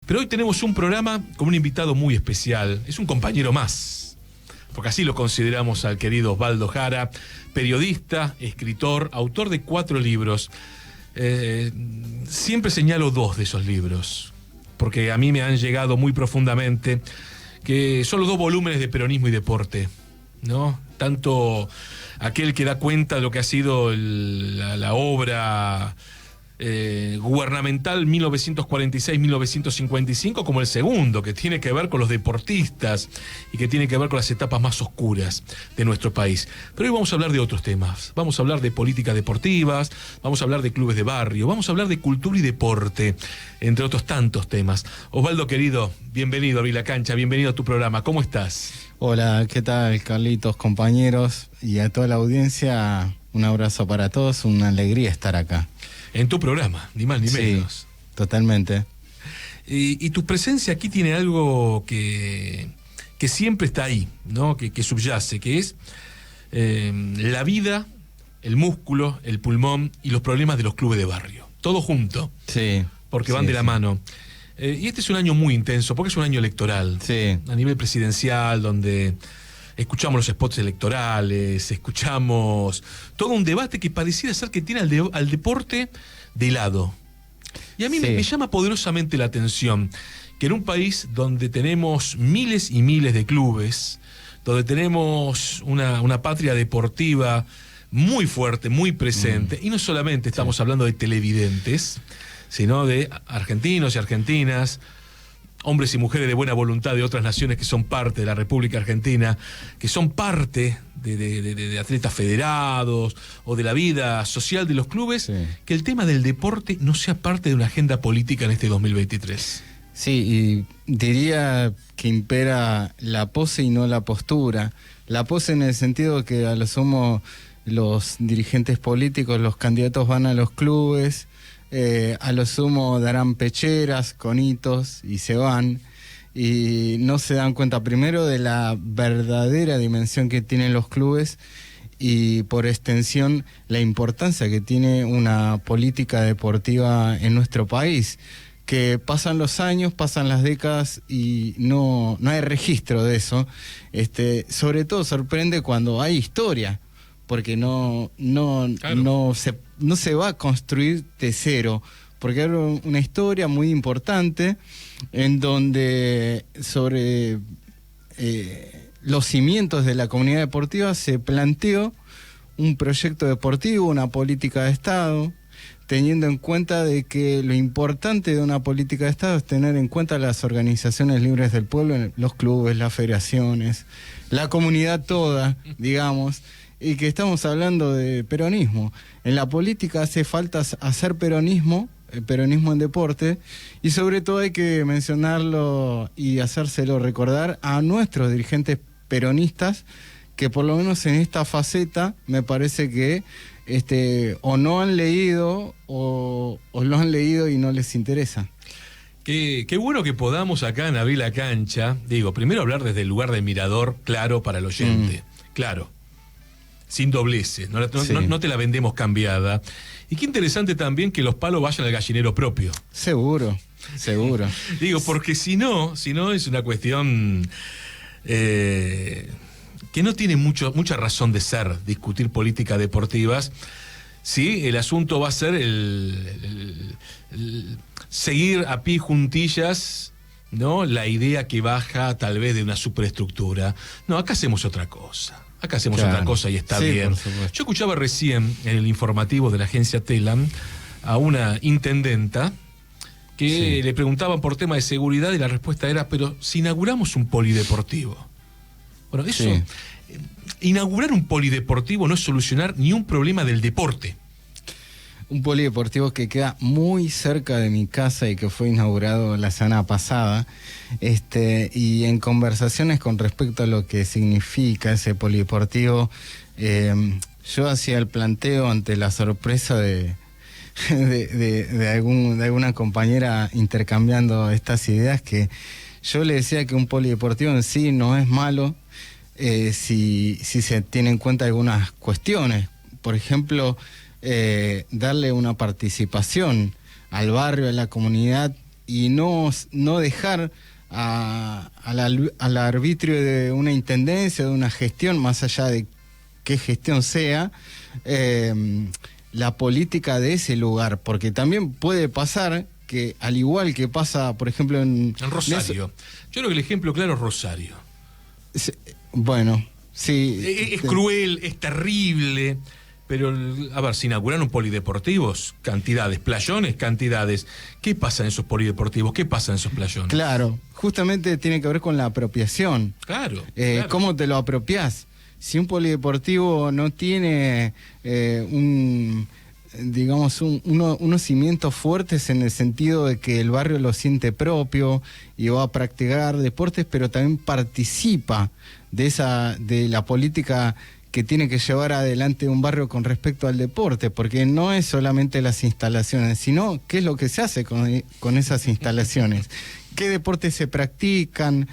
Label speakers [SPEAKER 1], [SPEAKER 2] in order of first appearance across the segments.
[SPEAKER 1] Pero hoy tenemos un programa con un invitado muy especial. Es un compañero más, porque así lo consideramos al querido Osvaldo Jara, periodista, escritor, autor de 4 libros. Siempre señalo 2 de esos libros, porque a mí me han llegado muy profundamente, que son los 2 volúmenes de Peronismo y Deporte, ¿no? Tanto aquel que da cuenta de lo que ha sido la obra gubernamental 1946-1955, como el segundo, que tiene que ver con los deportistas y que tiene que ver con las etapas más oscuras de nuestro país. Pero hoy vamos a hablar de otros temas. Vamos a hablar de políticas deportivas, vamos a hablar de clubes de barrio, vamos a hablar de cultura y deporte, entre otros tantos temas. Osvaldo, querido, bienvenido a Abrí la Cancha, bienvenido a tu programa. ¿Cómo estás?
[SPEAKER 2] Hola, ¿qué tal, Carlitos, compañeros y a toda la audiencia? Un abrazo para todos, una alegría estar acá.
[SPEAKER 1] En tu programa, ni más ni menos.
[SPEAKER 2] Sí, totalmente.
[SPEAKER 1] Y tu presencia aquí tiene algo que siempre está ahí, ¿no? Que subyace, que es la vida, el músculo, el pulmón y los problemas de los clubes de barrio. Todo junto.
[SPEAKER 2] Sí.
[SPEAKER 1] Porque van de la mano. Y este es un año muy intenso, porque es un año electoral.
[SPEAKER 2] Sí.
[SPEAKER 1] A nivel presidencial, donde escuchamos los spots electorales, escuchamos todo un debate que pareciera ser que tiene al deporte de lado. Y a mí me llama poderosamente la atención que en un país donde tenemos miles y miles de clubes, donde tenemos una patria deportiva muy fuerte, muy presente, y no solamente estamos hablando de televidentes, sino de argentinos y argentinas, hombres y mujeres de buena voluntad de otras naciones que son parte de la República Argentina, que son parte de atletas federados o de la vida social de los clubes, que el tema del deporte no sea parte de una agenda política en este 2023.
[SPEAKER 2] Sí, y diría que impera la pose y no la postura. La pose en el sentido que a lo sumo los dirigentes políticos, los candidatos van a los clubes, a lo sumo darán pecheras con hitos y se van, y no se dan cuenta primero de la verdadera dimensión que tienen los clubes y por extensión la importancia que tiene una política deportiva en nuestro país, que pasan los años, pasan las décadas y no hay registro de eso. Sobre todo sorprende cuando hay historia, porque no se va a construir de cero, porque hay una historia muy importante en donde sobre los cimientos de la comunidad deportiva se planteó un proyecto deportivo, una política de Estado, teniendo en cuenta de que lo importante de una política de Estado es tener en cuenta las organizaciones libres del pueblo, los clubes, las federaciones, la comunidad toda, digamos, y que estamos hablando de peronismo. En la política hace falta hacer peronismo en deporte, y sobre todo hay que mencionarlo y hacérselo recordar a nuestros dirigentes peronistas, que por lo menos en esta faceta me parece que o no han leído o lo han leído y no les interesa.
[SPEAKER 1] Qué bueno que podamos acá en Abrí la Cancha, primero hablar desde el lugar de mirador, claro, para el oyente, claro, sin dobleces, no te la vendemos cambiada. Y qué interesante también que los palos vayan al gallinero propio.
[SPEAKER 2] Seguro.
[SPEAKER 1] Porque si no es una cuestión que no tiene mucha razón de ser discutir políticas deportivas. Sí, el asunto va a ser el seguir a pie juntillas, ¿no? La idea que baja tal vez de una superestructura. No, acá hacemos otra cosa. Otra cosa y está bien. Yo escuchaba recién en el informativo de la agencia Telam a una intendenta que le preguntaban por tema de seguridad y la respuesta era: pero si inauguramos un polideportivo. Bueno, eso, inaugurar un polideportivo no es solucionar ni un problema del deporte.
[SPEAKER 2] Un polideportivo que queda muy cerca de mi casa y que fue inaugurado la semana pasada, y en conversaciones con respecto a lo que significa ese polideportivo, yo hacía el planteo ante la sorpresa de alguna compañera intercambiando estas ideas, que yo le decía que un polideportivo en sí no es malo si se tiene en cuenta algunas cuestiones. Por ejemplo, darle una participación al barrio, a la comunidad, y no dejar al arbitrio de una intendencia, de una gestión, más allá de qué gestión sea, la política de ese lugar, porque también puede pasar que, al igual que pasa, por ejemplo, en
[SPEAKER 1] Rosario. Yo creo que el ejemplo claro es Rosario.
[SPEAKER 2] Bueno, sí.
[SPEAKER 1] Es cruel, es terrible, pero, a ver, se inauguraron polideportivos, cantidades, playones, cantidades. ¿Qué pasa en esos polideportivos? ¿Qué pasa en esos playones?
[SPEAKER 2] Claro, justamente tiene que ver con la apropiación.
[SPEAKER 1] Claro.
[SPEAKER 2] ¿Cómo te lo apropiás? Si un polideportivo no tiene unos cimientos fuertes en el sentido de que el barrio lo siente propio y va a practicar deportes, pero también participa de la política que tiene que llevar adelante un barrio con respecto al deporte, porque no es solamente las instalaciones, sino qué es lo que se hace con esas instalaciones, qué deportes se practican,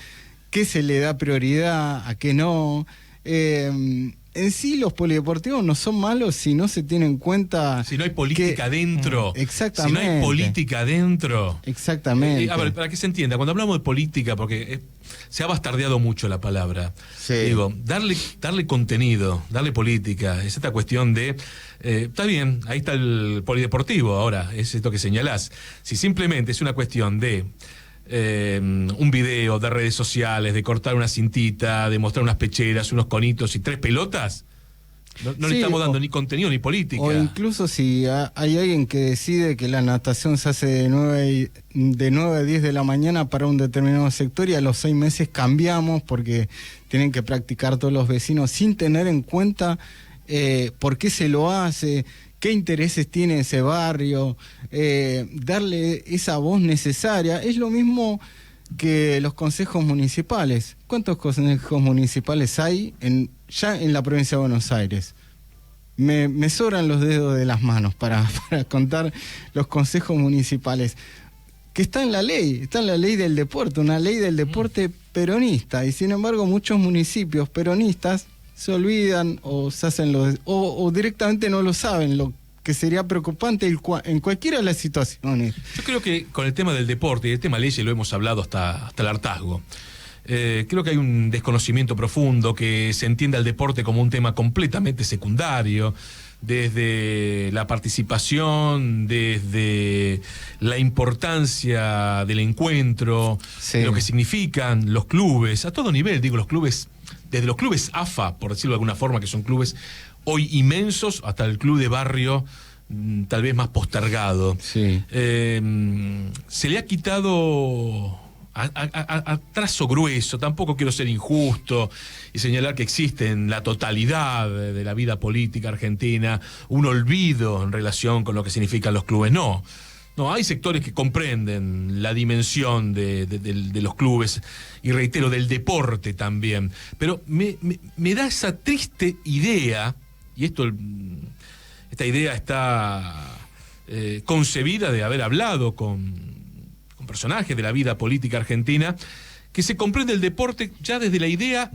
[SPEAKER 2] qué se le da prioridad, a qué no. En sí los polideportivos no son malos si no se tiene en cuenta...
[SPEAKER 1] Si no hay política dentro.
[SPEAKER 2] Exactamente.
[SPEAKER 1] Si no hay política dentro.
[SPEAKER 2] Exactamente.
[SPEAKER 1] A ver, para que se entienda, cuando hablamos de política, porque se ha bastardeado mucho la palabra,
[SPEAKER 2] sí.
[SPEAKER 1] Digo, darle contenido, darle política, es esta cuestión de... está bien, ahí está el polideportivo ahora, es esto que señalás. Si simplemente es una cuestión de... un video de redes sociales, de cortar una cintita, de mostrar unas pecheras, unos conitos y 3 pelotas, no le estamos dando ni contenido ni política.
[SPEAKER 2] O incluso si hay alguien que decide que la natación se hace de 9 a 10 de la mañana para un determinado sector y a los 6 meses cambiamos porque tienen que practicar todos los vecinos sin tener en cuenta por qué se lo hace, qué intereses tiene ese barrio, darle esa voz necesaria. Es lo mismo que los consejos municipales. ¿Cuántos consejos municipales hay ya en la provincia de Buenos Aires? Me sobran los dedos de las manos para contar los consejos municipales. Que está en la ley del deporte, una ley del deporte peronista, y sin embargo muchos municipios peronistas se olvidan o se hacen o directamente no lo saben, lo que sería preocupante en cualquiera de las situaciones.
[SPEAKER 1] Yo creo que con el tema del deporte y el tema leyes lo hemos hablado hasta el hartazgo. Creo que hay un desconocimiento profundo, que se entiende al deporte como un tema completamente secundario, desde la participación, desde la importancia del encuentro,
[SPEAKER 2] sí.
[SPEAKER 1] De lo que significan los clubes, a todo nivel, digo, los clubes, desde los clubes AFA, por decirlo de alguna forma, que son clubes hoy inmensos, hasta el club de barrio, tal vez más postergado.
[SPEAKER 2] Sí.
[SPEAKER 1] Se le ha quitado a trazo grueso, tampoco quiero ser injusto y señalar que existe en la totalidad de la vida política argentina un olvido en relación con lo que significan los clubes. No, hay sectores que comprenden la dimensión de los clubes y, reitero, del deporte también. Pero me da esa triste idea, y esta idea está concebida de haber hablado con personajes de la vida política argentina, que se comprende el deporte ya desde la idea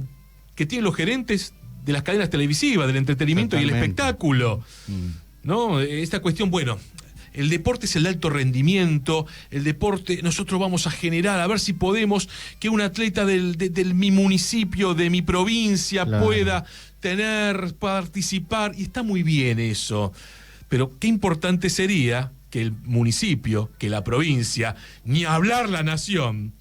[SPEAKER 1] que tienen los gerentes de las cadenas televisivas, del entretenimiento y el espectáculo. ¿No? Esta cuestión, bueno, el deporte es el alto rendimiento, el deporte, nosotros vamos a generar, a ver si podemos que un atleta de mi municipio, de mi provincia, claro, pueda participar, y está muy bien eso, pero qué importante sería que el municipio, que la provincia, ni hablar la nación,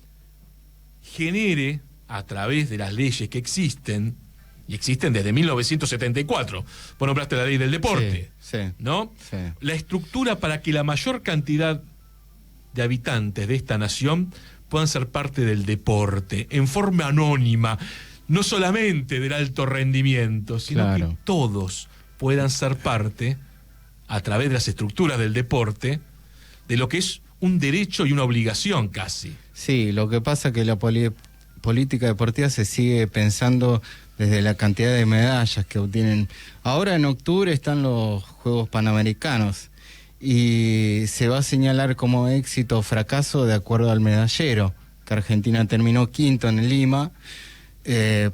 [SPEAKER 1] genere a través de las leyes que existen, y existen desde 1974, vos nombraste la ley del deporte,
[SPEAKER 2] sí,
[SPEAKER 1] ¿no?
[SPEAKER 2] Sí.
[SPEAKER 1] La estructura para que la mayor cantidad de habitantes de esta nación puedan ser parte del deporte, en forma anónima, no solamente del alto rendimiento, sino claro, que todos puedan ser parte, a través de las estructuras del deporte, de lo que es un derecho y una obligación casi.
[SPEAKER 2] Sí, lo que pasa es que la política deportiva se sigue pensando desde la cantidad de medallas que obtienen. Ahora en octubre están los Juegos Panamericanos y se va a señalar como éxito o fracaso de acuerdo al medallero, que Argentina terminó quinto en Lima.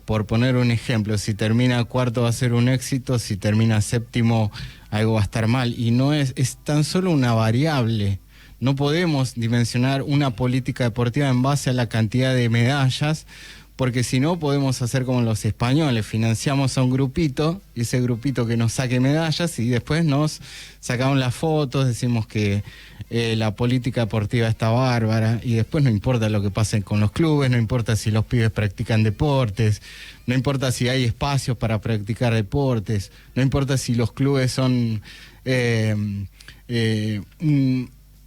[SPEAKER 2] Por poner un ejemplo, si termina cuarto va a ser un éxito, si termina séptimo algo va a estar mal, y no es tan solo una variable, no podemos dimensionar una política deportiva en base a la cantidad de medallas, porque si no podemos hacer como los españoles, financiamos a un grupito, y ese grupito que nos saque medallas, y después nos sacamos las fotos, decimos que la política deportiva está bárbara, y después no importa lo que pase con los clubes, no importa si los pibes practican deportes, no importa si hay espacios para practicar deportes, no importa si los clubes son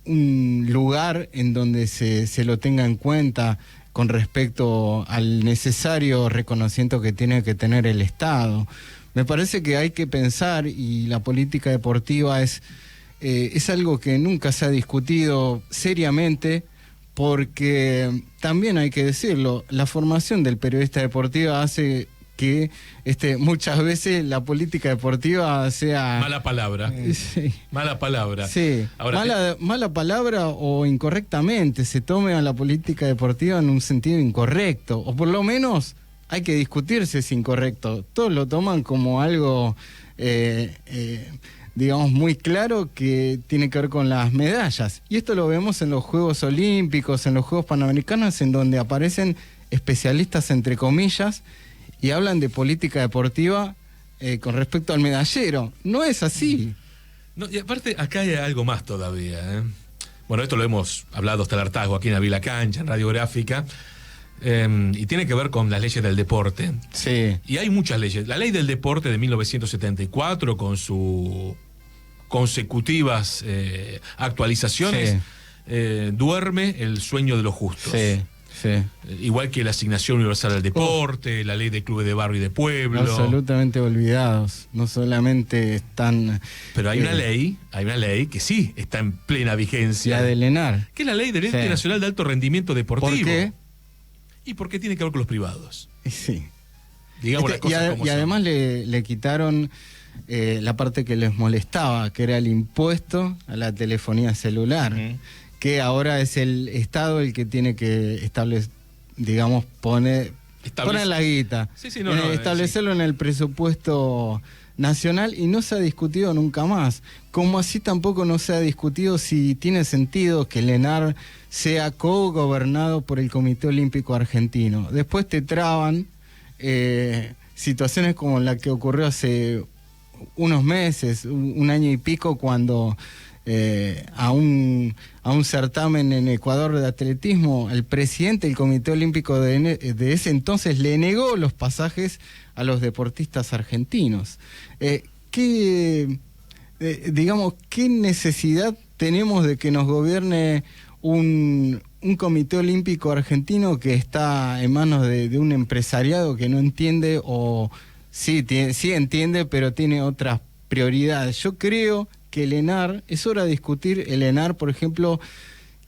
[SPEAKER 2] un lugar en donde se lo tenga en cuenta con respecto al necesario reconocimiento que tiene que tener el Estado. Me parece que hay que pensar, y la política deportiva es algo que nunca se ha discutido seriamente, porque también hay que decirlo, la formación del periodista deportivo hace que muchas veces la política deportiva sea...
[SPEAKER 1] Mala palabra.
[SPEAKER 2] Sí.
[SPEAKER 1] Mala palabra.
[SPEAKER 2] Sí.
[SPEAKER 1] Ahora,
[SPEAKER 2] mala palabra, o incorrectamente se tome a la política deportiva en un sentido incorrecto, o por lo menos hay que discutir si es incorrecto. Todos lo toman como algo, digamos, muy claro, que tiene que ver con las medallas. Y esto lo vemos en los Juegos Olímpicos, en los Juegos Panamericanos, en donde aparecen especialistas, entre comillas, y hablan de política deportiva con respecto al medallero. No es así.
[SPEAKER 1] No, y aparte, acá hay algo más todavía, ¿eh? Bueno, esto lo hemos hablado hasta el hartazgo aquí en La Vila Cancha, en Radiográfica, y tiene que ver con las leyes del deporte.
[SPEAKER 2] Sí.
[SPEAKER 1] Y hay muchas leyes. La ley del deporte de 1974, con sus consecutivas actualizaciones, duerme el sueño de los justos.
[SPEAKER 2] Sí. Sí.
[SPEAKER 1] Igual que la asignación universal al deporte, la ley de clubes de barrio y de pueblo.
[SPEAKER 2] Absolutamente olvidados. No solamente están...
[SPEAKER 1] Pero hay una ley que sí está en plena vigencia.
[SPEAKER 2] La del ENAR.
[SPEAKER 1] Que es la ley del Ente Nacional de Alto Rendimiento Deportivo.
[SPEAKER 2] ¿Por qué?
[SPEAKER 1] Y porque tiene que ver con los privados.
[SPEAKER 2] Sí.
[SPEAKER 1] Digamos las cosas como
[SPEAKER 2] y además le quitaron la parte que les molestaba, que era el impuesto a la telefonía celular. Que ahora es el Estado el que tiene que establecer, digamos, poner la guita, establecerlo en el presupuesto nacional, y no se ha discutido nunca más. Como así tampoco no se ha discutido si tiene sentido que el ENAR sea co-gobernado por el Comité Olímpico Argentino. Después te traban situaciones como la que ocurrió hace unos meses, un año y pico, cuando... a un certamen en Ecuador de atletismo, el presidente del Comité Olímpico de ese entonces le negó los pasajes a los deportistas argentinos. ¿Qué necesidad tenemos de que nos gobierne un Comité Olímpico Argentino que está en manos de un empresariado que no entiende, o sí entiende, pero tiene otras prioridades? Yo creo que el ENAR, es hora de discutir el ENAR, por ejemplo,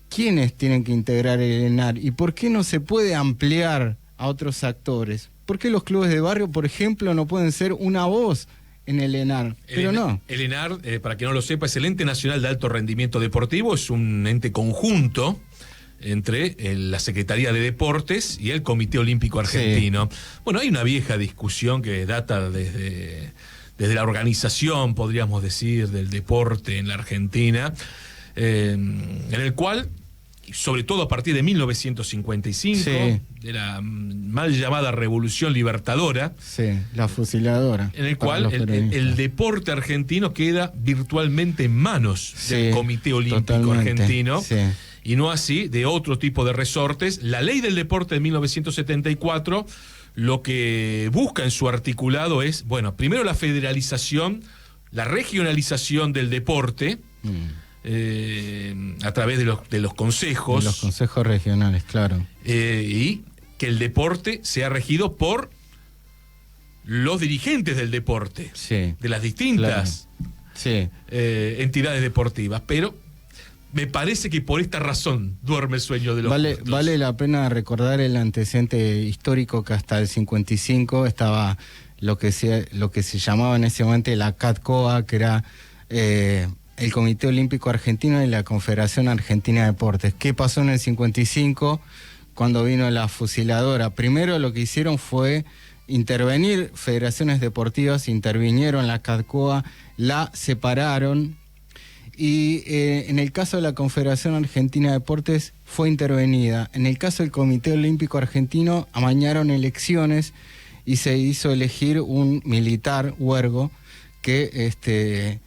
[SPEAKER 2] quiénes tienen que integrar el ENAR y por qué no se puede ampliar a otros actores. ¿Por qué los clubes de barrio, por ejemplo, no pueden ser una voz en el ENAR? Pero no.
[SPEAKER 1] El ENAR, para quien no lo sepa, es el Ente Nacional de Alto Rendimiento Deportivo, es un ente conjunto entre la Secretaría de Deportes y el Comité Olímpico Argentino. Sí. Bueno, hay una vieja discusión que data desde la organización, podríamos decir, del deporte en la Argentina, en el cual, sobre todo a partir de 1955, de la mal llamada Revolución Libertadora,
[SPEAKER 2] la fusiladora,
[SPEAKER 1] en el cual el deporte argentino queda virtualmente en manos del Comité Olímpico Argentino, y no así de otro tipo de resortes. La Ley del Deporte de 1974 lo que busca en su articulado es, bueno, primero la federalización, la regionalización del deporte, a través de los consejos.
[SPEAKER 2] De los consejos regionales, claro.
[SPEAKER 1] Y que el deporte sea regido por los dirigentes del deporte, de las distintas entidades deportivas. Pero me parece que por esta razón duerme el sueño de los justos.
[SPEAKER 2] Vale la pena recordar el antecedente histórico, que hasta el 55 estaba lo que se llamaba en ese momento la CATCOA, que era el Comité Olímpico Argentino y la Confederación Argentina de Deportes. ¿Qué pasó en el 55 cuando vino la fusiladora? Primero lo que hicieron fue intervenir federaciones deportivas, intervinieron la CATCOA, la separaron, y en el caso de la Confederación Argentina de Deportes fue intervenida. En el caso del Comité Olímpico Argentino amañaron elecciones y se hizo elegir un militar, Huergo, que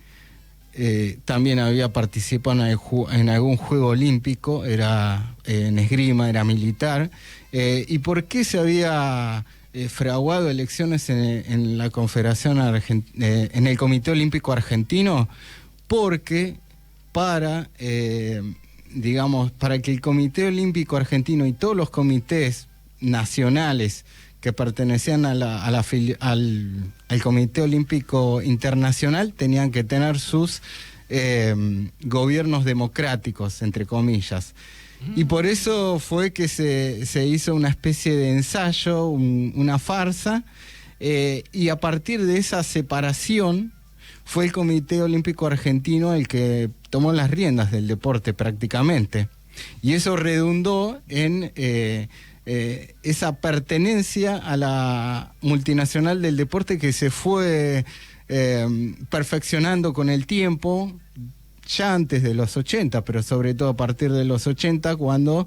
[SPEAKER 2] también había participado en algún juego olímpico, era en esgrima, era militar. ¿Y por qué se había fraguado elecciones en la Confederación en el Comité Olímpico Argentino? Porque para que el Comité Olímpico Argentino y todos los comités nacionales que pertenecían al Comité Olímpico Internacional tenían que tener sus gobiernos democráticos, entre comillas. Y por eso fue que se hizo una especie de ensayo, una farsa, y a partir de esa separación fue el Comité Olímpico Argentino el que tomó las riendas del deporte prácticamente. Y eso redundó en esa pertenencia a la multinacional del deporte que se fue perfeccionando con el tiempo, ya antes de los 80, pero sobre todo a partir de los 80, cuando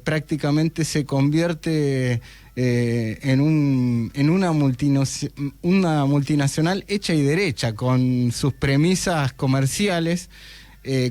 [SPEAKER 2] prácticamente se convierte en una multinacional hecha y derecha, con sus premisas comerciales,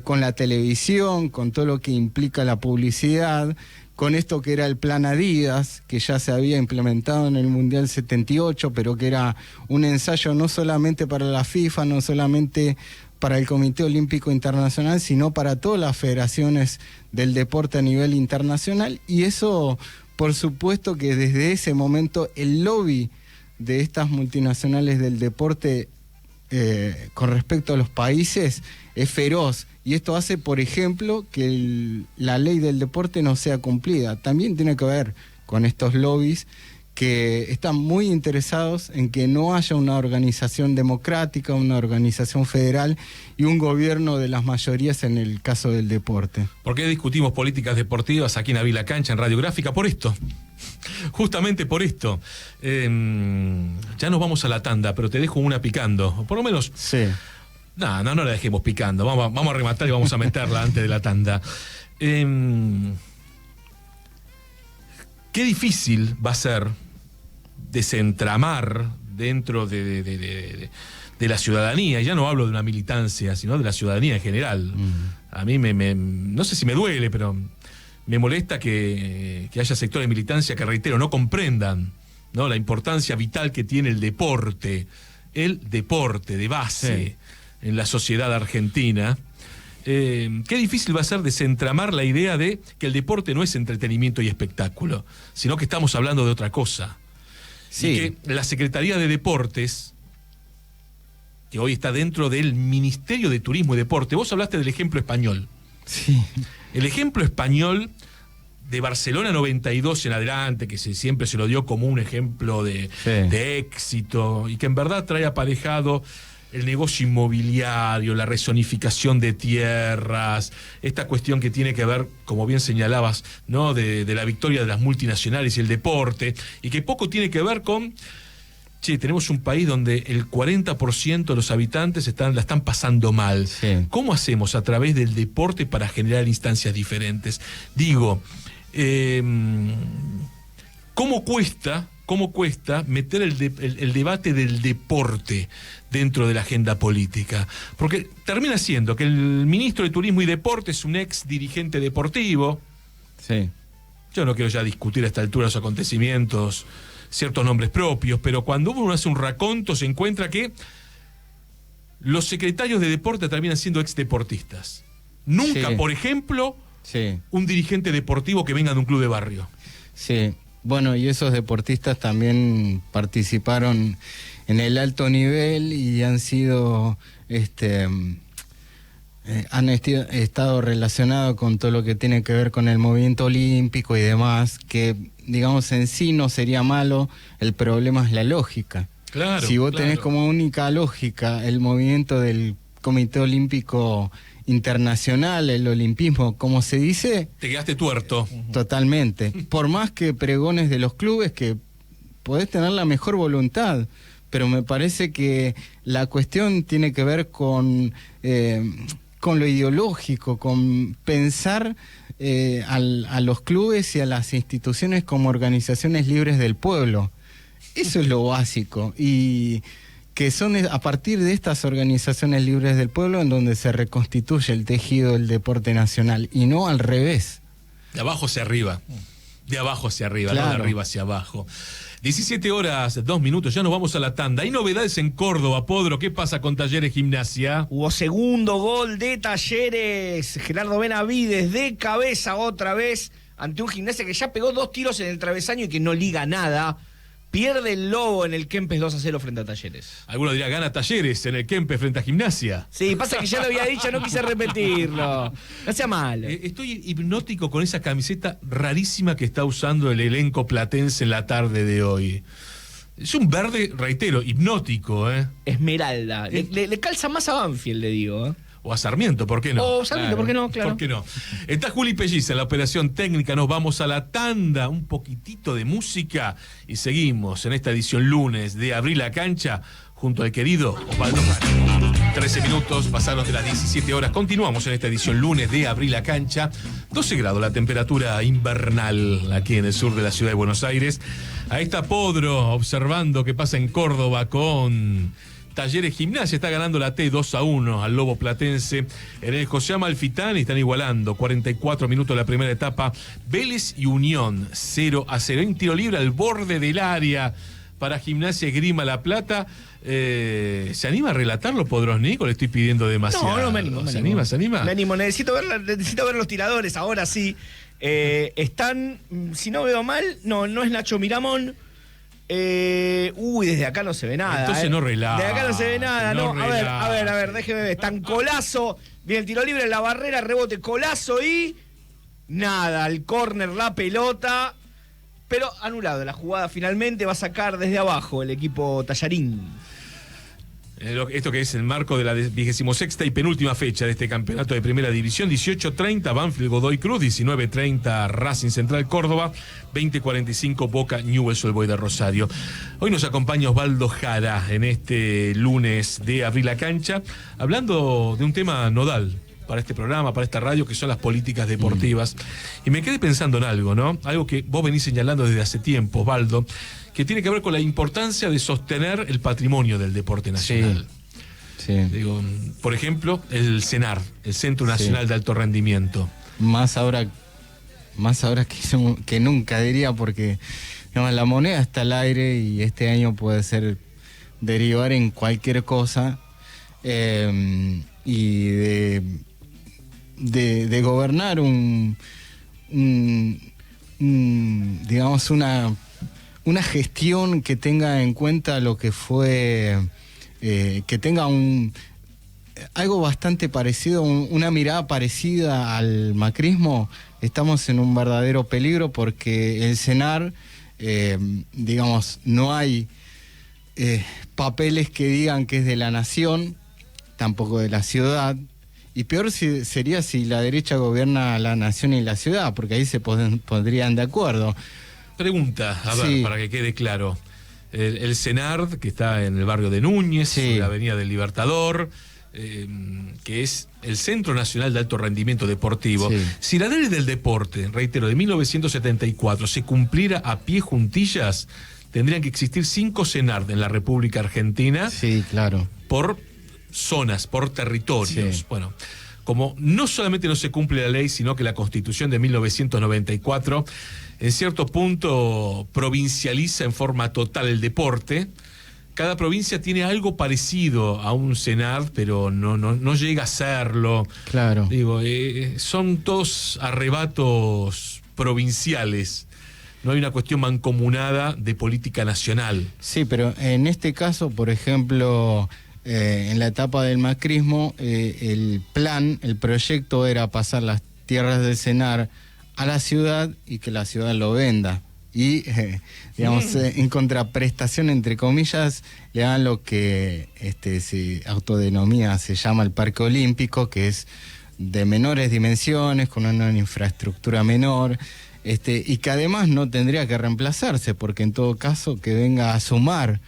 [SPEAKER 2] con la televisión, con todo lo que implica la publicidad, con esto que era el Plan Adidas, que ya se había implementado en el Mundial 78, pero que era un ensayo no solamente para la FIFA, no solamente para el Comité Olímpico Internacional, sino para todas las federaciones del deporte a nivel internacional. Y eso, por supuesto que desde ese momento el lobby de estas multinacionales del deporte con respecto a los países es feroz. Y esto hace, por ejemplo, que la ley del deporte no sea cumplida. También tiene que ver con estos lobbies que están muy interesados en que no haya una organización democrática, una organización federal y un gobierno de las mayorías en el caso del deporte.
[SPEAKER 1] ¿Por qué discutimos políticas deportivas aquí en Avila Cancha, en Radiográfica? Por esto. Justamente por esto. Ya nos vamos a la tanda, pero te dejo una picando. Por lo menos...
[SPEAKER 2] Sí.
[SPEAKER 1] No la dejemos picando. Vamos a rematar y vamos a meterla antes de la tanda. Qué difícil va a ser desentramar dentro de la ciudadanía. Ya no hablo de una militancia, sino de la ciudadanía en general. A mí no sé si me duele, pero me molesta que haya sectores de militancia que, reitero, no comprendan, ¿no?, la importancia vital que tiene el deporte de base. Sí. En la sociedad argentina. Qué difícil va a ser desentramar la idea de que el deporte no es entretenimiento y espectáculo, sino que estamos hablando de otra cosa. Sí. Y que la Secretaría de Deportes, que hoy está dentro del Ministerio de Turismo y Deporte, vos hablaste del ejemplo español.
[SPEAKER 2] Sí.
[SPEAKER 1] El ejemplo español de Barcelona 92 en adelante, que siempre se lo dio como un ejemplo de éxito, y que en verdad trae aparejado el negocio inmobiliario, la rezonificación de tierras, esta cuestión que tiene que ver, como bien señalabas, ¿no?, de la victoria de las multinacionales y el deporte, y que poco tiene que ver con, tenemos un país donde el 40% de los habitantes la están pasando mal. Sí. ¿Cómo hacemos a través del deporte para generar instancias diferentes? Digo, ¿cómo cuesta meter el debate del deporte dentro de la agenda política? Porque termina siendo que el ministro de Turismo y Deporte es un ex dirigente deportivo.
[SPEAKER 2] Sí.
[SPEAKER 1] Yo no quiero ya discutir a esta altura los acontecimientos, ciertos nombres propios, pero cuando uno hace un raconto se encuentra que los secretarios de deporte terminan siendo ex deportistas. Nunca, por ejemplo, un dirigente deportivo que venga de un club de barrio. Sí.
[SPEAKER 2] Bueno, y esos deportistas también participaron en el alto nivel y han sido, han estado relacionados con todo lo que tiene que ver con el movimiento olímpico y demás, que digamos en sí no sería malo, el problema es la lógica.
[SPEAKER 1] Claro,
[SPEAKER 2] si vos tenés como única lógica el movimiento del Comité Olímpico Internacional, el olimpismo, como se dice,
[SPEAKER 1] te quedaste tuerto.
[SPEAKER 2] Totalmente. Por más que pregones de los clubes, que podés tener la mejor voluntad, pero me parece que la cuestión tiene que ver con con lo ideológico, con pensar a los clubes y a las instituciones como organizaciones libres del pueblo. Eso es lo básico, y que son a partir de estas organizaciones libres del pueblo en donde se reconstituye el tejido del deporte nacional, y no al revés.
[SPEAKER 1] De abajo hacia arriba. De abajo hacia arriba,
[SPEAKER 2] claro.
[SPEAKER 1] No de arriba hacia abajo. 17:02, ya nos vamos a la tanda. Hay novedades en Córdoba, Podro. ¿Qué pasa con Talleres Gimnasia?
[SPEAKER 3] Hubo segundo gol de Talleres. Gerardo Benavides de cabeza otra vez ante un Gimnasia que ya pegó 2 tiros en el travesaño y que no liga nada. Pierde el Lobo en el Kempes 2-0 frente a Talleres.
[SPEAKER 1] Alguno dirá, gana Talleres en el Kempes frente a Gimnasia.
[SPEAKER 3] Sí, pasa que ya lo había dicho, no quise repetirlo. No sea malo.
[SPEAKER 1] Estoy hipnótico con esa camiseta rarísima que está usando el elenco platense en la tarde de hoy. Es un verde, reitero, hipnótico, ¿eh?
[SPEAKER 3] Esmeralda. Le calza más a Banfield, le digo,
[SPEAKER 1] O a Sarmiento, ¿por qué no?
[SPEAKER 3] O Sarmiento, ¿por qué no? Claro.
[SPEAKER 1] ¿Por qué no? Está Juli Pelliza en la operación técnica. Nos vamos a la tanda, un poquitito de música y seguimos en esta edición lunes de Abrí la Cancha junto al querido Osvaldo Jara. 13 minutos, pasaron de las 17 horas. Continuamos en esta edición lunes de Abrí la Cancha. 12 grados la temperatura invernal aquí en el sur de la ciudad de Buenos Aires. Ahí está Podro observando qué pasa en Córdoba con Talleres Gimnasia. Está ganando la T 2-1 al Lobo Platense. En el José Amalfitani están igualando. 44 minutos de la primera etapa. Vélez y Unión 0-0. En tiro libre al borde del área para Gimnasia Esgrima La Plata. ¿Se anima a relatarlo, Podrosnik, o le estoy pidiendo demasiado?
[SPEAKER 3] No me animo.
[SPEAKER 1] ¿Se anima?
[SPEAKER 3] Me animo. Necesito ver los tiradores, ahora sí. Están, si no veo mal, no es Nacho Miramón. Desde acá no se ve nada.
[SPEAKER 1] Entonces no relata.
[SPEAKER 3] Desde acá no se ve nada, no. A ver, déjeme ver. Están Colazo, viene el tiro libre en la barrera, rebote Colazo y nada, al córner la pelota. Pero anulado la jugada, finalmente va a sacar desde abajo el equipo Tallarín.
[SPEAKER 1] Esto que es el marco de la 26ª y penúltima fecha de este campeonato de primera división. 18:30 Banfield Godoy Cruz, 19:30 Racing Central Córdoba, 20:45 Boca Newell's Old Boys de Rosario. Hoy nos acompaña Osvaldo Jara en este lunes de Abrí la Cancha, hablando de un tema nodal para este programa, para esta radio, que son las políticas deportivas. Y me quedé pensando en algo, ¿no? Algo que vos venís señalando desde hace tiempo, Osvaldo, que tiene que ver con la importancia de sostener el patrimonio del deporte nacional.
[SPEAKER 2] Sí.
[SPEAKER 1] Digo, por ejemplo, el CENAR, el Centro Nacional de Alto Rendimiento.
[SPEAKER 2] Más ahora que nunca, diría, porque digamos, la moneda está al aire y este año puede ser derivar en cualquier cosa, y de gobernar digamos una gestión que tenga en cuenta lo que fue, que tenga algo bastante parecido, una mirada parecida al macrismo. Estamos en un verdadero peligro porque el CENAR, digamos, no hay papeles que digan que es de la nación, tampoco de la ciudad. Y peor sería si la derecha gobierna la nación y la ciudad, porque ahí se pondrían de acuerdo.
[SPEAKER 1] Pregunta, a ver,
[SPEAKER 2] Sí.
[SPEAKER 1] para que quede claro. El CENAR, que está en el barrio de Núñez,
[SPEAKER 2] Sí.
[SPEAKER 1] la avenida del Libertador, que es el Centro Nacional de Alto Rendimiento Deportivo.
[SPEAKER 2] Sí.
[SPEAKER 1] Si la ley del deporte, reitero, de 1974 se cumpliera a pie juntillas, tendrían que existir 5 CENAR en la República Argentina.
[SPEAKER 2] Sí, claro.
[SPEAKER 1] Por zonas, por territorios.
[SPEAKER 2] Sí.
[SPEAKER 1] Bueno, como no solamente no se cumple la ley, sino que la Constitución de 1994 en cierto punto provincializa en forma total el deporte. Cada provincia tiene algo parecido a un CENAR, pero no llega a serlo.
[SPEAKER 2] Claro.
[SPEAKER 1] Digo, son todos arrebatos provinciales. No hay una cuestión mancomunada de política nacional.
[SPEAKER 2] Sí, pero en este caso, por ejemplo, en la etapa del macrismo, el proyecto era pasar las tierras del CENAR a la ciudad y que la ciudad lo venda. Y, digamos, en contraprestación, entre comillas, le dan lo que se autodenomina, se llama el Parque Olímpico, que es de menores dimensiones, con una infraestructura menor, y que además no tendría que reemplazarse, porque en todo caso que venga a sumar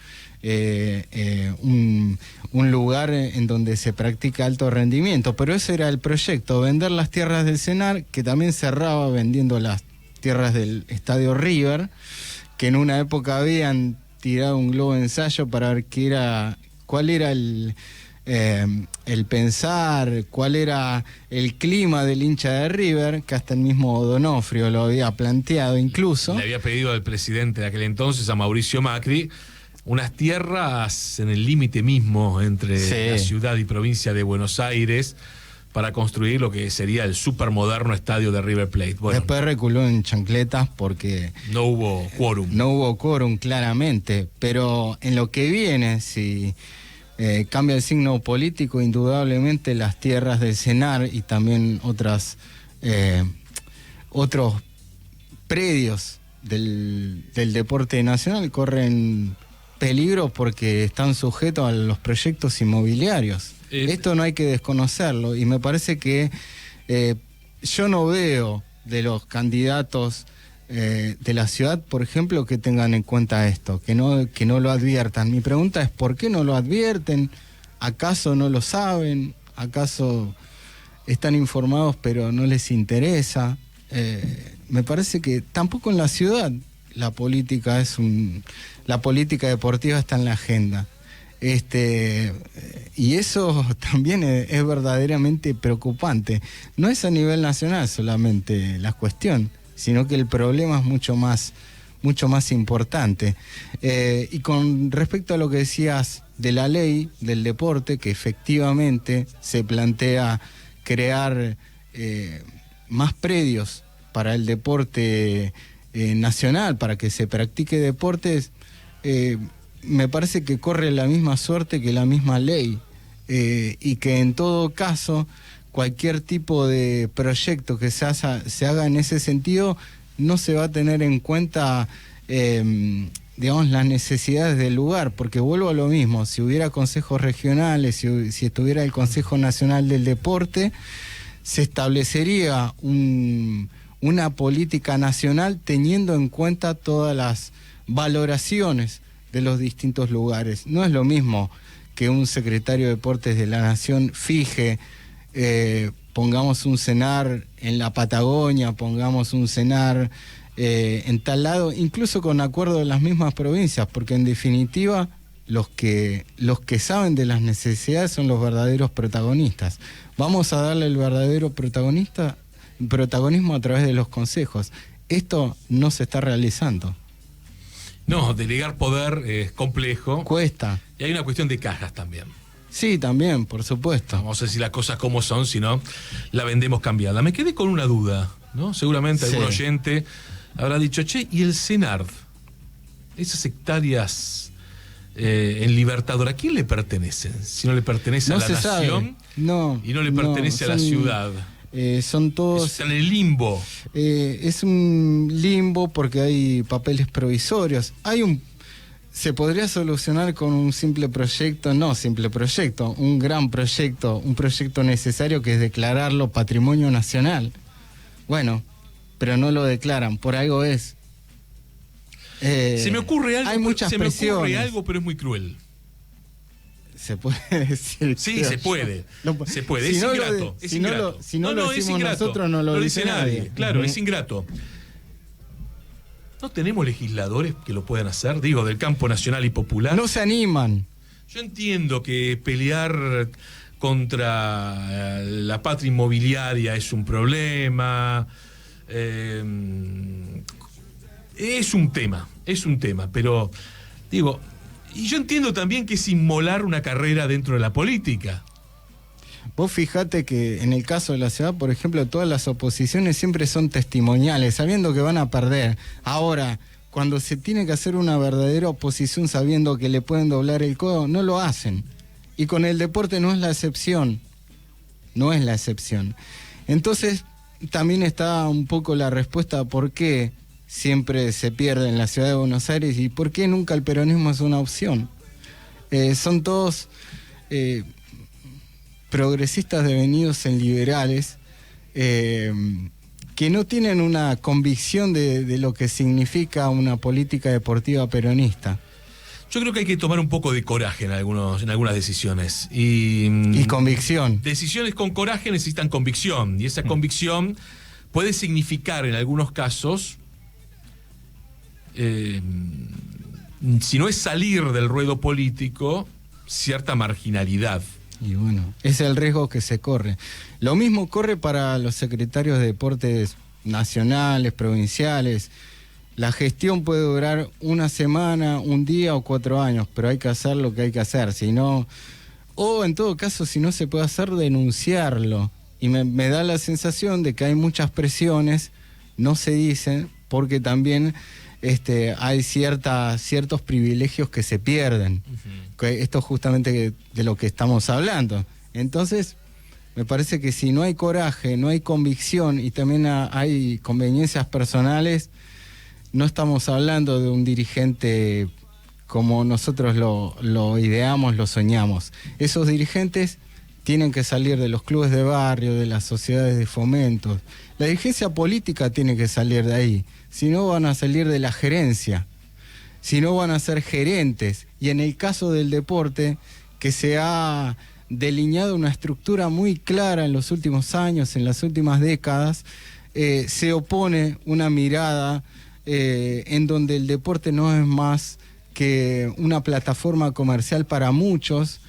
[SPEAKER 2] un lugar en donde se practica alto rendimiento, pero ese era el proyecto, vender las tierras del Senar, que también cerraba vendiendo las tierras del Estadio River, que en una época habían tirado un globo de ensayo para ver cuál era el pensar, cuál era el clima del hincha de River, que hasta el mismo Donofrio lo había planteado incluso.
[SPEAKER 1] Le había pedido al presidente de aquel entonces, a Mauricio Macri, unas tierras en el límite mismo entre la ciudad y provincia de Buenos Aires para construir lo que sería el supermoderno estadio de River Plate. Bueno,
[SPEAKER 2] después reculó en chancletas porque
[SPEAKER 1] no hubo quórum.
[SPEAKER 2] No hubo quórum, claramente, pero en lo que viene, si cambia el signo político, indudablemente las tierras del Senar y también otros predios del deporte nacional corren peligro porque están sujetos a los proyectos inmobiliarios. Esto no hay que desconocerlo, y me parece que yo no veo de los candidatos de la ciudad, por ejemplo, que tengan en cuenta esto, que no lo adviertan. Mi pregunta es: ¿por qué no lo advierten? ¿Acaso no lo saben? ¿Acaso están informados pero no les interesa? Me parece que tampoco en la ciudad la política deportiva está en la agenda. Y eso también es verdaderamente preocupante. No es a nivel nacional solamente la cuestión, sino que el problema es mucho más importante. Y con respecto a lo que decías de la ley del deporte, que efectivamente se plantea crear más predios para el deporte nacional, para que se practique deportes, me parece que corre la misma suerte que la misma ley, y que en todo caso cualquier tipo de proyecto que se haga en ese sentido no se va a tener en cuenta digamos, las necesidades del lugar, porque vuelvo a lo mismo: si hubiera consejos regionales, si estuviera el Consejo Nacional del Deporte, se establecería una política nacional teniendo en cuenta todas las valoraciones de los distintos lugares. No es lo mismo que un secretario de Deportes de la Nación fije, pongamos un CENAR en la Patagonia, pongamos un CENAR en tal lado, incluso con acuerdo de las mismas provincias, porque en definitiva los que saben de las necesidades son los verdaderos protagonistas. Vamos a darle el verdadero protagonismo a través de los consejos. Esto no se está realizando.
[SPEAKER 1] No, delegar poder es complejo.
[SPEAKER 2] Cuesta.
[SPEAKER 1] Y hay una cuestión de cajas también.
[SPEAKER 2] Sí, también, por supuesto.
[SPEAKER 1] Vamos a decir las cosas como son, si no, la vendemos cambiada. Me quedé con una duda, ¿no? Seguramente algún oyente habrá dicho: che, ¿y el CENAR? Esas hectáreas en Libertador, ¿a quién le pertenecen? Si no le pertenece a la nación, y no le pertenece a la ciudad.
[SPEAKER 2] Son todos...
[SPEAKER 1] Están en el limbo.
[SPEAKER 2] Es un limbo porque hay papeles provisorios. Se podría solucionar con un simple proyecto, un gran proyecto, un proyecto necesario, que es declararlo patrimonio nacional. Bueno, pero no lo declaran, por algo es.
[SPEAKER 1] Se me ocurre algo,
[SPEAKER 2] hay muchas presiones.
[SPEAKER 1] Pero es muy cruel.
[SPEAKER 2] Se puede decir.
[SPEAKER 1] Sí, se puede. Se puede.
[SPEAKER 2] Si
[SPEAKER 1] es
[SPEAKER 2] no
[SPEAKER 1] ingrato.
[SPEAKER 2] Si no lo decimos nosotros, no lo dice nadie.
[SPEAKER 1] Claro, es ingrato. ¿No tenemos legisladores que lo puedan hacer? Digo, del campo nacional y popular.
[SPEAKER 2] No se animan.
[SPEAKER 1] Yo entiendo que pelear contra la patria inmobiliaria es un problema. Es un tema, pero digo, y yo entiendo también que es inmolar una carrera dentro de la política.
[SPEAKER 2] Vos fijate que en el caso de la ciudad, por ejemplo, todas las oposiciones siempre son testimoniales, sabiendo que van a perder. Ahora, cuando se tiene que hacer una verdadera oposición sabiendo que le pueden doblar el codo, no lo hacen. Y con el deporte no es la excepción. Entonces, también está un poco la respuesta a por qué siempre se pierde en la ciudad de Buenos Aires y por qué nunca el peronismo es una opción. Son todos progresistas devenidos en liberales, que no tienen una convicción de lo que significa una política deportiva peronista.
[SPEAKER 1] Yo creo que hay que tomar un poco de coraje en algunas decisiones. Y
[SPEAKER 2] convicción.
[SPEAKER 1] Decisiones con coraje necesitan convicción. Y esa convicción puede significar en algunos casos, si no es salir del ruedo político, cierta marginalidad.
[SPEAKER 2] Y bueno, es el riesgo que se corre. Lo mismo corre para los secretarios de deportes nacionales, provinciales. La gestión puede durar una semana, un día o 4 años, pero hay que hacer lo que hay que hacer. Si no, o en todo caso, si no se puede hacer, denunciarlo. Y me da la sensación de que hay muchas presiones, no se dicen, porque también hay ciertos privilegios que se pierden. Esto es justamente de lo que estamos hablando. Entonces, me parece que si no hay coraje, no hay convicción y también hay conveniencias personales, no estamos hablando de un dirigente como nosotros lo ideamos, lo soñamos. Esos dirigentes tienen que salir de los clubes de barrio, de las sociedades de fomento. La dirigencia política tiene que salir de ahí. Si no, van a salir de la gerencia. Si no, van a ser gerentes. Y en el caso del deporte, que se ha delineado una estructura muy clara en los últimos años, en las últimas décadas, se opone una mirada en donde el deporte no es más que una plataforma comercial para muchos,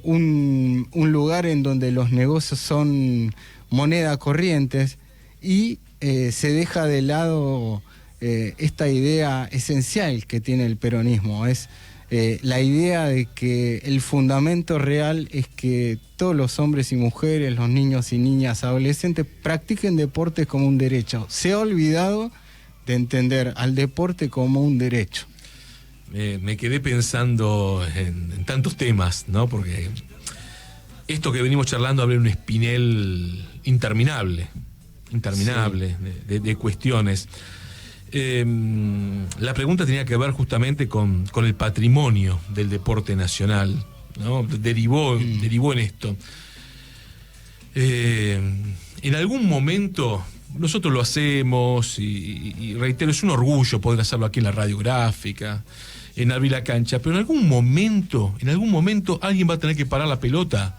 [SPEAKER 2] un lugar en donde los negocios son moneda corrientes y se deja de lado esta idea esencial que tiene el peronismo, es la idea de que el fundamento real es que todos los hombres y mujeres, los niños y niñas, adolescentes, practiquen deporte como un derecho. Se ha olvidado de entender al deporte como un derecho.
[SPEAKER 1] Me quedé pensando en tantos temas, ¿no? Porque esto que venimos charlando abre un espinel interminable sí. de cuestiones. La pregunta tenía que ver justamente con el patrimonio del deporte nacional, ¿no? Derivó en esto. En algún momento nosotros lo hacemos y reitero, es un orgullo poder hacerlo aquí en la radiográfica, en Abrir la Cancha, pero en algún momento alguien va a tener que parar la pelota,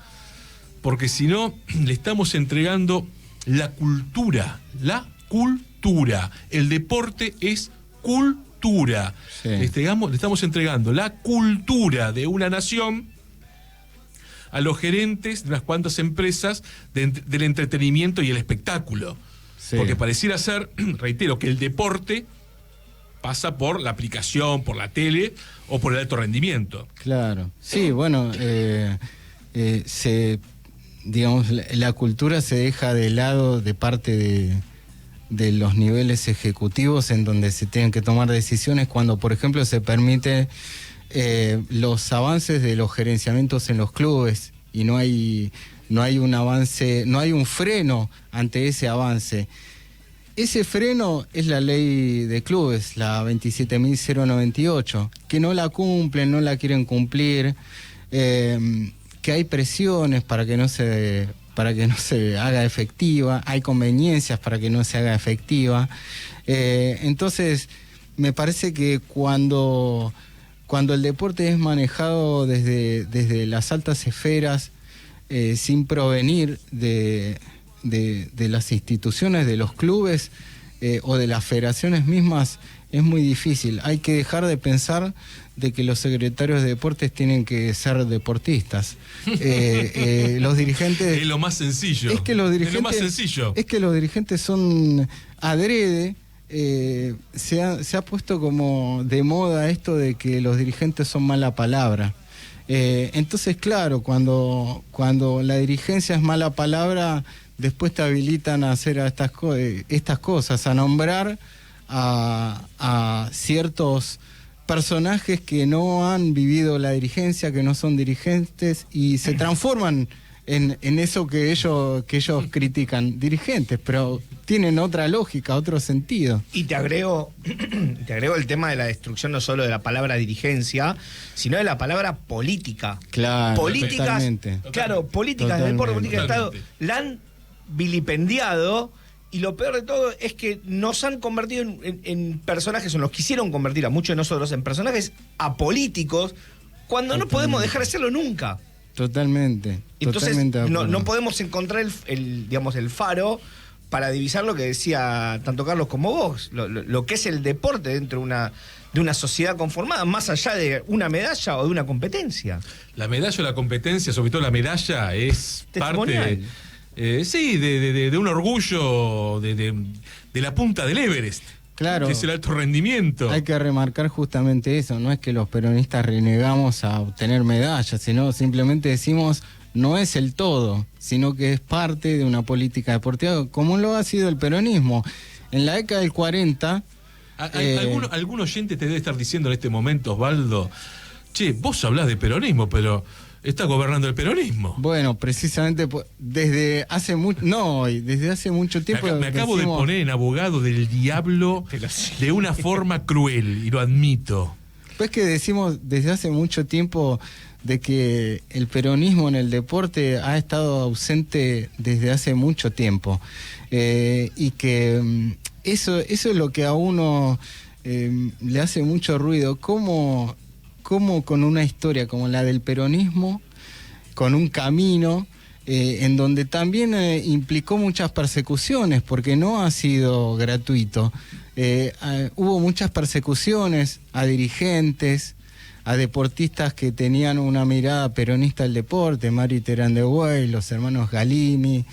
[SPEAKER 1] porque si no, le estamos entregando la cultura. El deporte es cultura. Sí. Le estamos entregando la cultura de una nación a los gerentes de unas cuantas empresas del entretenimiento y el espectáculo. Sí. Porque pareciera ser, reitero, que el deporte pasa por la aplicación, por la tele o por el alto rendimiento.
[SPEAKER 2] Claro. Sí, bueno, digamos, la cultura se deja de lado de parte de los niveles ejecutivos en donde se tienen que tomar decisiones cuando, por ejemplo, se permite los avances de los gerenciamientos en los clubes y no hay un avance, no hay un freno ante ese avance. Ese freno es la ley de clubes, la 27.098, que no la cumplen, no la quieren cumplir, que hay presiones para que no se haga efectiva, hay conveniencias para que no se haga efectiva. Entonces, me parece que cuando el deporte es manejado desde las altas esferas, sin provenir de las instituciones, de los clubes o de las federaciones mismas, es muy difícil. Hay que dejar de pensar de que los secretarios de deportes tienen que ser deportistas. Los dirigentes...
[SPEAKER 1] Es lo más sencillo.
[SPEAKER 2] Es que los dirigentes son adrede. Se ha puesto como de moda esto de que los dirigentes son mala palabra. Entonces, claro, cuando la dirigencia es mala palabra, después te habilitan a hacer estas cosas, a nombrar a ciertos personajes que no han vivido la dirigencia, que no son dirigentes y se transforman en eso que ellos critican, dirigentes, pero tienen otra lógica, otro sentido.
[SPEAKER 3] Y te agrego el tema de la destrucción no solo de la palabra dirigencia, sino de la palabra política.
[SPEAKER 2] Claro,
[SPEAKER 3] políticas,
[SPEAKER 2] totalmente.
[SPEAKER 3] Claro, políticas del deporte, políticas del Estado, la han vilipendiado Y lo peor de todo es que nos han convertido en personajes, o nos quisieron convertir a muchos de nosotros en personajes apolíticos, cuando no podemos dejar de serlo nunca.
[SPEAKER 2] Totalmente.
[SPEAKER 3] Entonces,
[SPEAKER 2] totalmente
[SPEAKER 3] no podemos encontrar el faro para divisar lo que decía tanto Carlos como vos, lo que es el deporte dentro de una sociedad conformada, más allá de una medalla o de una competencia.
[SPEAKER 1] La medalla o la competencia, sobre todo la medalla, es parte de un orgullo de la punta del Everest.
[SPEAKER 2] Claro,
[SPEAKER 1] que es el alto rendimiento.
[SPEAKER 2] Hay que remarcar justamente eso, no es que los peronistas renegamos a obtener medallas, sino simplemente decimos no es el todo, sino que es parte de una política deportiva, como lo ha sido el peronismo. En la década del 40...
[SPEAKER 1] Algún oyente te debe estar diciendo en este momento, Osvaldo, che, vos hablás de peronismo, pero está gobernando el peronismo.
[SPEAKER 2] Bueno, precisamente desde hace mucho tiempo...
[SPEAKER 1] Me acabo de poner en abogado del diablo de una forma cruel, y lo admito.
[SPEAKER 2] Pues que decimos desde hace mucho tiempo de que el peronismo en el deporte ha estado ausente desde hace mucho tiempo. Y que eso es lo que a uno le hace mucho ruido. ¿Cómo con una historia como la del peronismo, con un camino en donde también implicó muchas persecuciones, porque no ha sido gratuito? Hubo muchas persecuciones a dirigentes, a deportistas que tenían una mirada peronista al deporte, Mari Terán de Güell, los hermanos Galimi.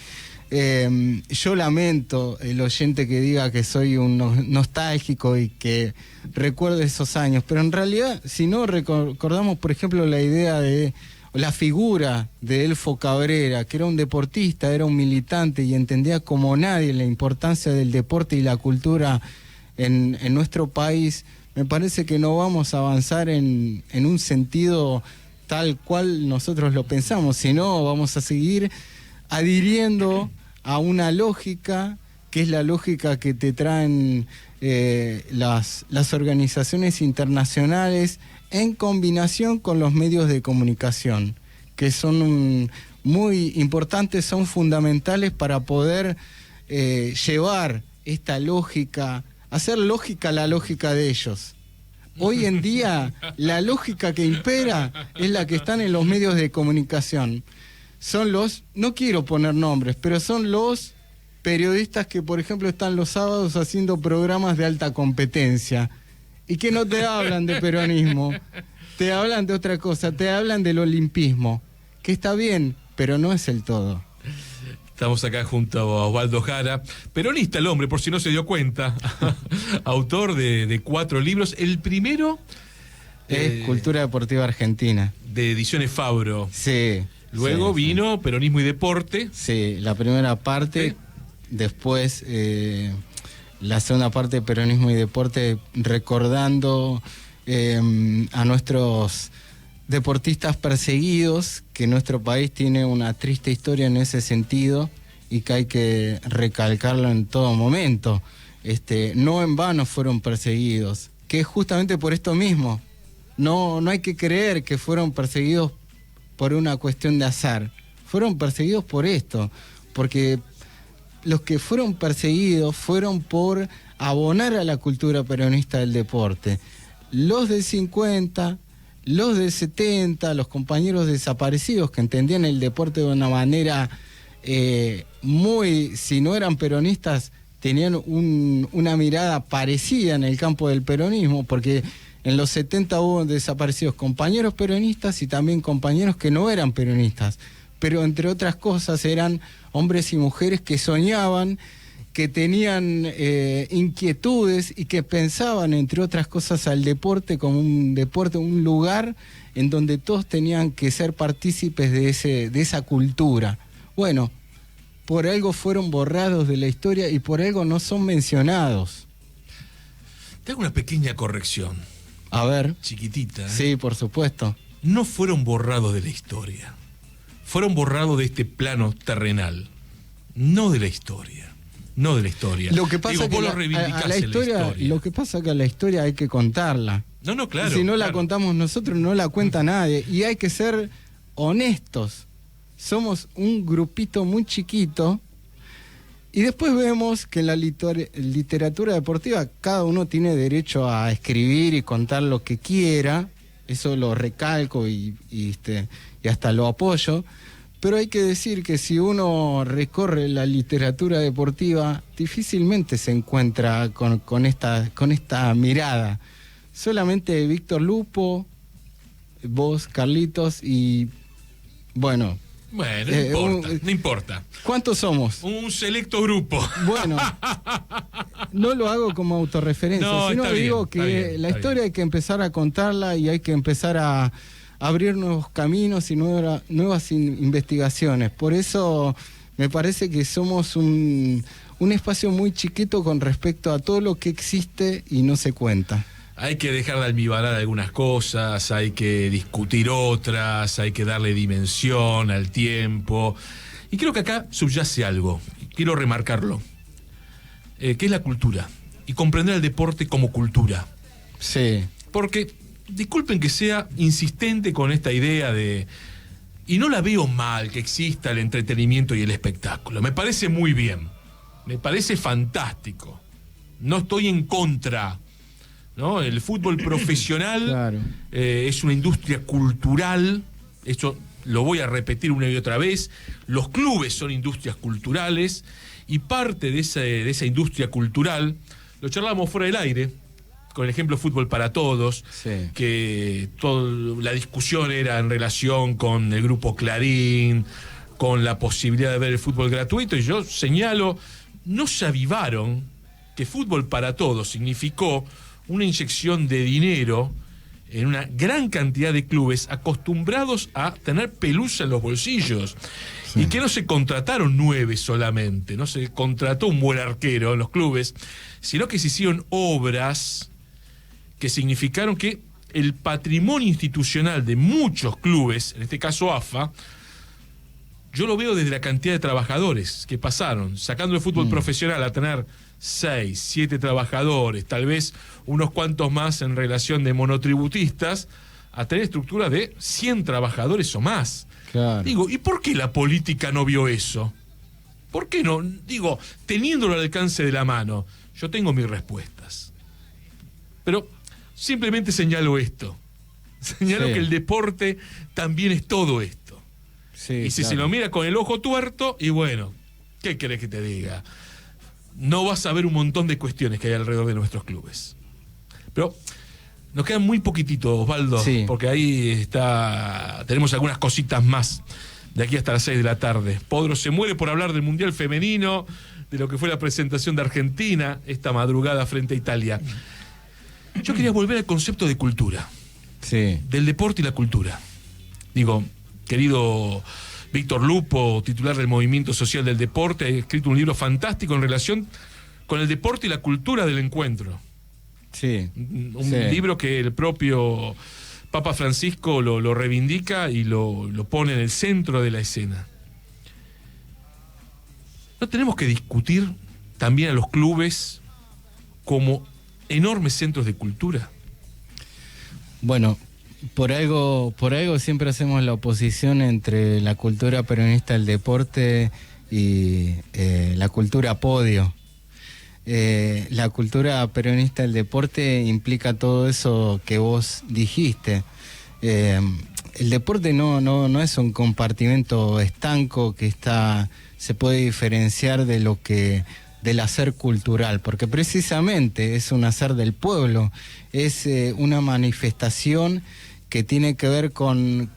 [SPEAKER 2] Yo lamento el oyente que diga que soy un nostálgico y que recuerdo esos años, pero en realidad, si no recordamos, por ejemplo, la idea de la figura de Elfo Cabrera, que era un deportista, era un militante y entendía como nadie la importancia del deporte y la cultura en nuestro país, me parece que no vamos a avanzar en un sentido tal cual nosotros lo pensamos, sino vamos a seguir adhiriendo a una lógica que es la lógica que te traen las organizaciones internacionales en combinación con los medios de comunicación, que son muy importantes, son fundamentales para poder llevar esta lógica, hacer lógica la lógica de ellos. Hoy en día la lógica que impera es la que están en los medios de comunicación. Son no quiero poner nombres, pero son los periodistas que, por ejemplo, están los sábados haciendo programas de alta competencia y que no te hablan de peronismo, te hablan de otra cosa, te hablan del olimpismo, que está bien, pero no es el todo.
[SPEAKER 1] Estamos acá junto a Osvaldo Jara, peronista el hombre, por si no se dio cuenta, autor de 4 libros. El primero
[SPEAKER 2] es Cultura Deportiva Argentina,
[SPEAKER 1] de Ediciones Fabro.
[SPEAKER 2] Sí.
[SPEAKER 1] Luego vino Peronismo y Deporte.
[SPEAKER 2] Sí, la primera parte, después la segunda parte, Peronismo y Deporte, recordando a nuestros deportistas perseguidos, que nuestro país tiene una triste historia en ese sentido y que hay que recalcarlo en todo momento. No en vano fueron perseguidos, que es justamente por esto mismo. No hay que creer que fueron perseguidos por una cuestión de azar. Fueron perseguidos por esto, porque los que fueron perseguidos fueron por abonar a la cultura peronista del deporte. Los del 50, los del 70, los compañeros desaparecidos que entendían el deporte de una manera si no eran peronistas, tenían una mirada parecida en el campo del peronismo, porque en los 70 hubo desaparecidos compañeros peronistas y también compañeros que no eran peronistas, pero entre otras cosas eran hombres y mujeres que soñaban, que tenían inquietudes y que pensaban, entre otras cosas, al deporte como un deporte, un lugar en donde todos tenían que ser partícipes de esa cultura. Bueno, por algo fueron borrados de la historia y por algo no son mencionados.
[SPEAKER 1] Te hago una pequeña corrección.
[SPEAKER 2] A ver.
[SPEAKER 1] Chiquitita.
[SPEAKER 2] Sí, por supuesto.
[SPEAKER 1] No fueron borrados de la historia. Fueron borrados de este plano terrenal. No de la historia. No de la historia.
[SPEAKER 2] Lo que pasa es que
[SPEAKER 1] la historia.
[SPEAKER 2] Lo que pasa es que a la historia hay que contarla.
[SPEAKER 1] No, claro.
[SPEAKER 2] Si no la contamos nosotros, no la cuenta nadie. Y hay que ser honestos. Somos un grupito muy chiquito Y después vemos que en la literatura deportiva cada uno tiene derecho a escribir y contar lo que quiera, eso lo recalco y hasta lo apoyo, pero hay que decir que si uno recorre la literatura deportiva, difícilmente se encuentra con esta mirada. Solamente Víctor Lupo, vos, Carlitos, y bueno...
[SPEAKER 1] Bueno, no importa.
[SPEAKER 2] ¿Cuántos somos?
[SPEAKER 1] Un selecto grupo.
[SPEAKER 2] Bueno, no lo hago como autorreferencia, sino digo que la historia hay que empezar a contarla y hay que empezar a abrir nuevos caminos y nuevas investigaciones. Por eso me parece que somos un espacio muy chiquito con respecto a todo lo que existe y no se cuenta.
[SPEAKER 1] Hay que dejar de almibarar algunas cosas, hay que discutir otras, hay que darle dimensión al tiempo. Y creo que acá subyace algo, quiero remarcarlo, que es la cultura. Y comprender el deporte como cultura.
[SPEAKER 2] Sí.
[SPEAKER 1] Porque, disculpen que sea insistente con esta idea de... Y no la veo mal que exista el entretenimiento y el espectáculo. Me parece muy bien. Me parece fantástico. No estoy en contra... ¿no? El fútbol profesional
[SPEAKER 2] claro.
[SPEAKER 1] Es una industria cultural, esto lo voy a repetir una y otra vez, los clubes son industrias culturales y parte de esa industria cultural, lo charlábamos fuera del aire, con el ejemplo Fútbol para Todos,
[SPEAKER 2] sí.
[SPEAKER 1] que toda la discusión era en relación con el grupo Clarín, con la posibilidad de ver el fútbol gratuito, y yo señalo, no se avivaron que Fútbol para Todos significó una inyección de dinero en una gran cantidad de clubes acostumbrados a tener pelusa en los bolsillos. Sí. Y que no se contrataron 9 solamente, no se contrató un buen arquero en los clubes, sino que se hicieron obras que significaron que el patrimonio institucional de muchos clubes, en este caso AFA, yo lo veo desde la cantidad de trabajadores que pasaron, sacando el fútbol profesional a tener 6, 7 trabajadores, tal vez unos cuantos más en relación de monotributistas, a tener estructuras de 100 trabajadores o más.
[SPEAKER 2] Claro.
[SPEAKER 1] Digo, ¿y por qué la política no vio eso? ¿Por qué no? Digo, teniéndolo al alcance de la mano, yo tengo mis respuestas. Pero simplemente señalo esto. Señalo que el deporte también es todo esto.
[SPEAKER 2] Sí,
[SPEAKER 1] y si
[SPEAKER 2] claro.
[SPEAKER 1] se lo mira con el ojo tuerto, y bueno, ¿qué querés que te diga? No vas a ver un montón de cuestiones que hay alrededor de nuestros clubes. Pero nos quedan muy poquititos, Osvaldo,
[SPEAKER 2] sí.
[SPEAKER 1] porque ahí tenemos algunas cositas más de aquí hasta las 6 de la tarde. Podro se muere por hablar del Mundial Femenino, de lo que fue la presentación de Argentina esta madrugada frente a Italia. Yo quería volver al concepto de cultura,
[SPEAKER 2] sí.
[SPEAKER 1] del deporte y la cultura. Digo, querido Víctor Lupo, titular del Movimiento Social del Deporte, ha escrito un libro fantástico en relación con el deporte y la cultura del encuentro.
[SPEAKER 2] Sí.
[SPEAKER 1] Un libro que el propio Papa Francisco lo reivindica y lo pone en el centro de la escena. ¿No tenemos que discutir también a los clubes como enormes centros de cultura?
[SPEAKER 2] Bueno, por algo siempre hacemos la oposición entre la cultura peronista del deporte y la cultura podio. La cultura peronista del deporte implica todo eso que vos dijiste. El deporte no es un compartimento estanco que se puede diferenciar del hacer cultural, porque precisamente es un hacer del pueblo, es una manifestación que tiene que ver con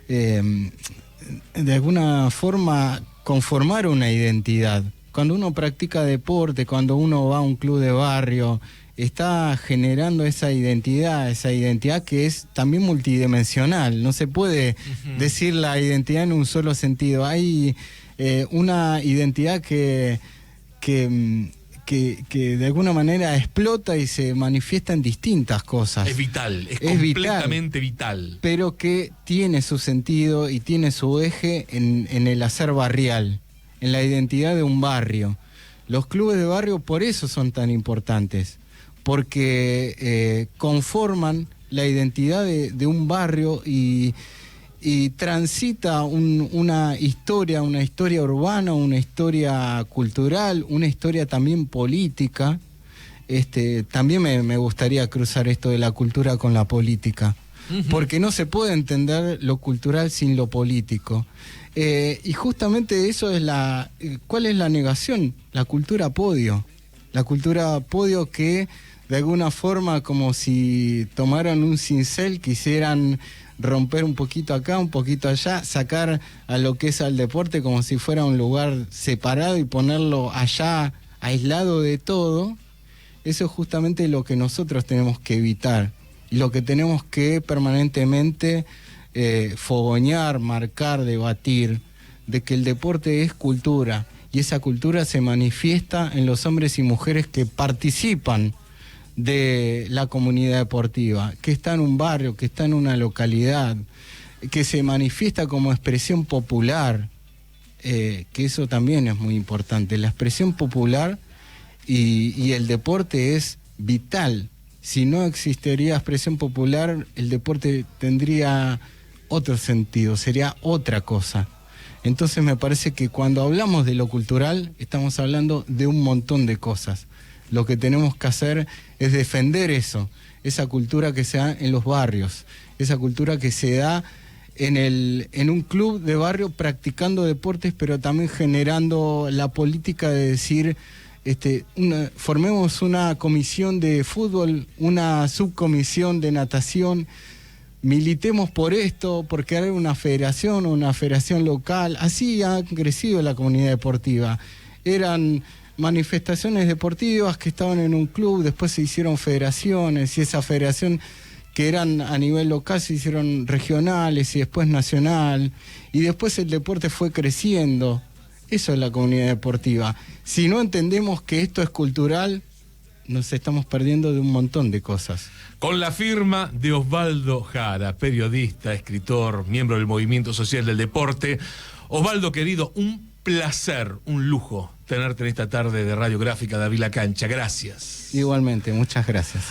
[SPEAKER 2] de alguna forma conformar una identidad. Cuando uno practica deporte, cuando uno va a un club de barrio, está generando esa identidad que es también multidimensional. No se puede decir la identidad en un solo sentido. Hay una identidad que de alguna manera explota y se manifiesta en distintas cosas.
[SPEAKER 1] Es vital, es completamente vital.
[SPEAKER 2] Pero que tiene su sentido y tiene su eje en el hacer barrial, en la identidad de un barrio. Los clubes de barrio por eso son tan importantes, porque conforman la identidad de un barrio y y transita una historia urbana, una historia cultural, una historia también política. También me gustaría cruzar esto de la cultura con la política, porque no se puede entender lo cultural sin lo político. Y justamente eso es ¿cuál es la negación? La cultura podio. La cultura podio que de alguna forma, como si tomaran un cincel, quisieran romper un poquito acá, un poquito allá, sacar a lo que es al deporte como si fuera un lugar separado y ponerlo allá, aislado de todo. Eso es justamente lo que nosotros tenemos que evitar, lo que tenemos que permanentemente fogonear, marcar, debatir, de que el deporte es cultura, y esa cultura se manifiesta en los hombres y mujeres que participan de la comunidad deportiva, que está en un barrio, que está en una localidad, que se manifiesta como expresión popular, que eso también es muy importante. La expresión popular y el deporte es vital. Si no existiría expresión popular, el deporte tendría otro sentido, sería otra cosa. Entonces me parece que cuando hablamos de lo cultural, estamos hablando de un montón de cosas. Lo que tenemos que hacer es defender eso, esa cultura que se da en los barrios, esa cultura que se da en un club de barrio practicando deportes, pero también generando la política de decir, formemos una comisión de fútbol, una subcomisión de natación, militemos por esto, por crear una federación local. Así ha crecido la comunidad deportiva. Eran manifestaciones deportivas que estaban en un club, después se hicieron federaciones, y esa federación que eran a nivel local se hicieron regionales y después nacional, y después el deporte fue creciendo. Eso es la comunidad deportiva. Si no entendemos que esto es cultural, nos estamos perdiendo de un montón de cosas.
[SPEAKER 1] Con la firma de Osvaldo Jara, periodista, escritor, miembro del Movimiento Social del Deporte. Osvaldo, querido, un placer, un lujo tenerte en esta tarde de Radiográfica de Abrí la Cancha. Gracias.
[SPEAKER 2] Igualmente, muchas gracias.